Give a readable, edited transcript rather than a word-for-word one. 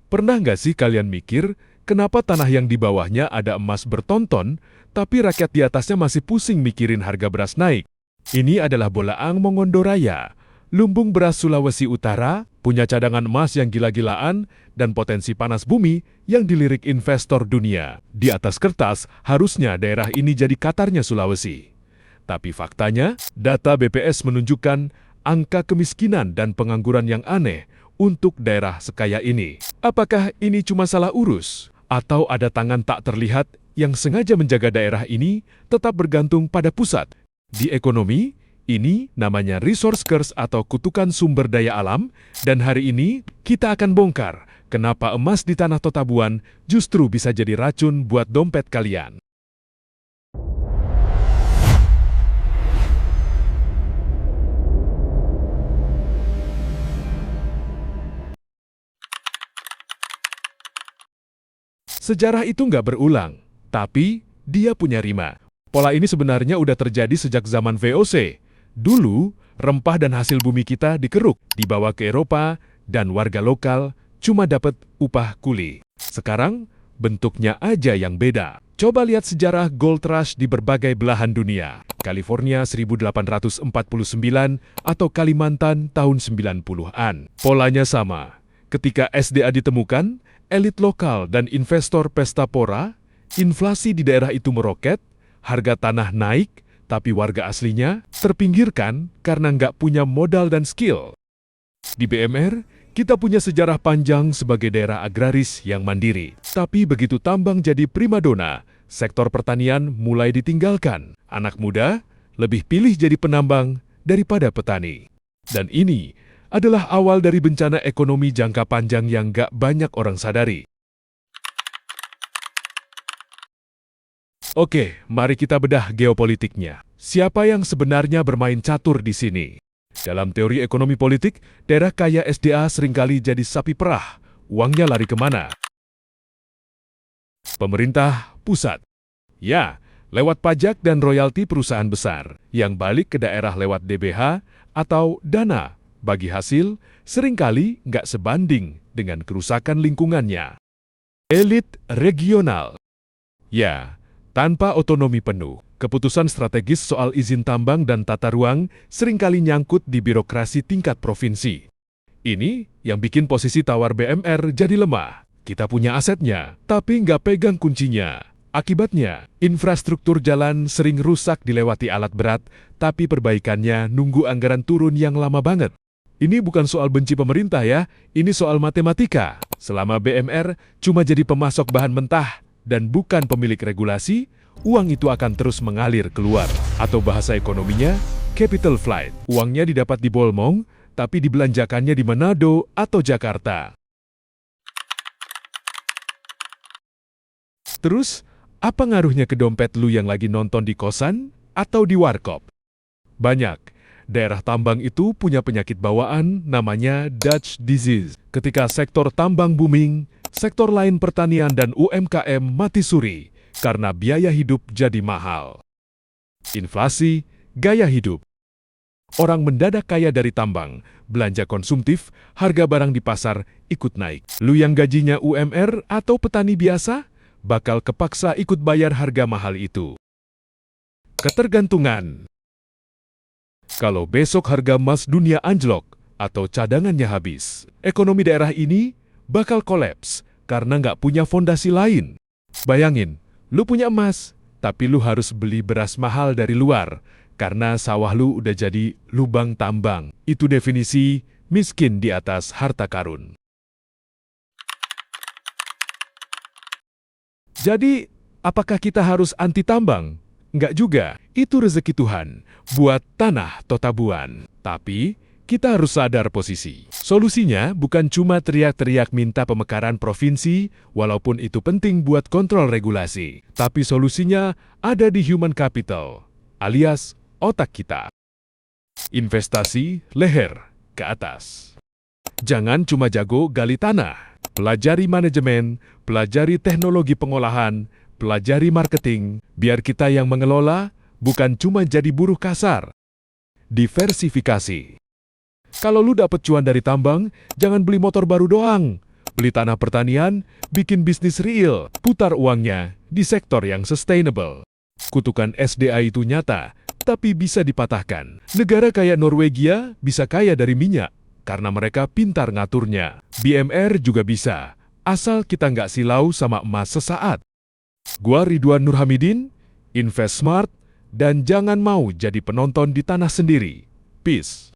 Pernah nggak sih kalian mikir, kenapa tanah yang di bawahnya ada emas bertonton, tapi rakyat di atasnya masih pusing mikirin harga beras naik? Ini adalah Bolaang Mongondoraya, lumbung beras Sulawesi Utara, punya cadangan emas yang gila-gilaan, dan potensi panas bumi yang dilirik investor dunia. Di atas kertas, harusnya daerah ini jadi Katarnya Sulawesi. Tapi faktanya, data BPS menunjukkan angka kemiskinan dan pengangguran yang aneh untuk daerah sekaya ini. Apakah ini cuma salah urus? Atau ada tangan tak terlihat yang sengaja menjaga daerah ini tetap bergantung pada pusat? Di ekonomi, ini namanya resource curse atau kutukan sumber daya alam, dan hari ini kita akan bongkar kenapa emas di tanah Totabuan justru bisa jadi racun buat dompet kalian. Sejarah itu nggak berulang, tapi dia punya rima. Pola ini sebenarnya udah terjadi sejak zaman VOC. Dulu, rempah dan hasil bumi kita dikeruk, dibawa ke Eropa, dan warga lokal cuma dapat upah kuli. Sekarang, bentuknya aja yang beda. Coba lihat sejarah gold rush di berbagai belahan dunia. California 1849 atau Kalimantan tahun 90-an. Polanya sama. Ketika SDA ditemukan, elit lokal dan investor pesta pora, inflasi di daerah itu meroket, harga tanah naik, tapi warga aslinya terpinggirkan karena nggak punya modal dan skill. Di BMR, kita punya sejarah panjang sebagai daerah agraris yang mandiri. Tapi begitu tambang jadi primadona, sektor pertanian mulai ditinggalkan. Anak muda lebih pilih jadi penambang daripada petani. Dan ini adalah awal dari bencana ekonomi jangka panjang yang nggak banyak orang sadari. Oke, mari kita bedah geopolitiknya. Siapa yang sebenarnya bermain catur di sini? Dalam teori ekonomi politik, daerah kaya SDA seringkali jadi sapi perah. Uangnya lari kemana? Pemerintah pusat. Ya, lewat pajak dan royalti perusahaan besar, yang balik ke daerah lewat DBH atau dana bagi hasil seringkali nggak sebanding dengan kerusakan lingkungannya. Elit regional. Ya, tanpa otonomi penuh, keputusan strategis soal izin tambang dan tata ruang seringkali nyangkut di birokrasi tingkat provinsi. Ini yang bikin posisi tawar BMR jadi lemah. Kita punya asetnya, tapi nggak pegang kuncinya. Akibatnya, infrastruktur jalan sering rusak dilewati alat berat, tapi perbaikannya nunggu anggaran turun yang lama banget. Ini bukan soal benci pemerintah ya, ini soal matematika. Selama BMR cuma jadi pemasok bahan mentah, dan bukan pemilik regulasi, uang itu akan terus mengalir keluar. Atau bahasa ekonominya, capital flight. Uangnya didapat di Bolmong, tapi dibelanjakannya di Manado atau Jakarta. Terus, apa ngaruhnya ke dompet lu yang lagi nonton di kosan atau di warkop? Banyak. Daerah tambang itu punya penyakit bawaan namanya Dutch disease. Ketika sektor tambang booming, sektor lain pertanian dan UMKM mati suri karena biaya hidup jadi mahal. Inflasi, gaya hidup. Orang mendadak kaya dari tambang, belanja konsumtif, harga barang di pasar ikut naik. Lu yang gajinya UMR atau petani biasa, bakal kepaksa ikut bayar harga mahal itu. Ketergantungan. Kalau besok harga emas dunia anjlok atau cadangannya habis, ekonomi daerah ini bakal kolaps karena nggak punya fondasi lain. Bayangin, lu punya emas, tapi lu harus beli beras mahal dari luar karena sawah lu udah jadi lubang tambang. Itu definisi miskin di atas harta karun. Jadi, apakah kita harus anti tambang? Enggak juga, itu rezeki Tuhan buat tanah Totabuan. Tapi, kita harus sadar posisi. Solusinya bukan cuma teriak-teriak minta pemekaran provinsi, walaupun itu penting buat kontrol regulasi. Tapi solusinya ada di human capital, alias otak kita. Investasi leher ke atas. Jangan cuma jago gali tanah. Pelajari manajemen, pelajari teknologi pengolahan, pelajari marketing, biar kita yang mengelola bukan cuma jadi buruh kasar. Diversifikasi. Kalau lu dapet cuan dari tambang, jangan beli motor baru doang. Beli tanah pertanian, bikin bisnis real, putar uangnya di sektor yang sustainable. Kutukan SDA itu nyata, tapi bisa dipatahkan. Negara kayak Norwegia bisa kaya dari minyak, karena mereka pintar ngaturnya. BMR juga bisa, asal kita nggak silau sama emas sesaat. Gua Ridwan Nurhamidin, invest smart, dan jangan mau jadi penonton di tanah sendiri. Peace.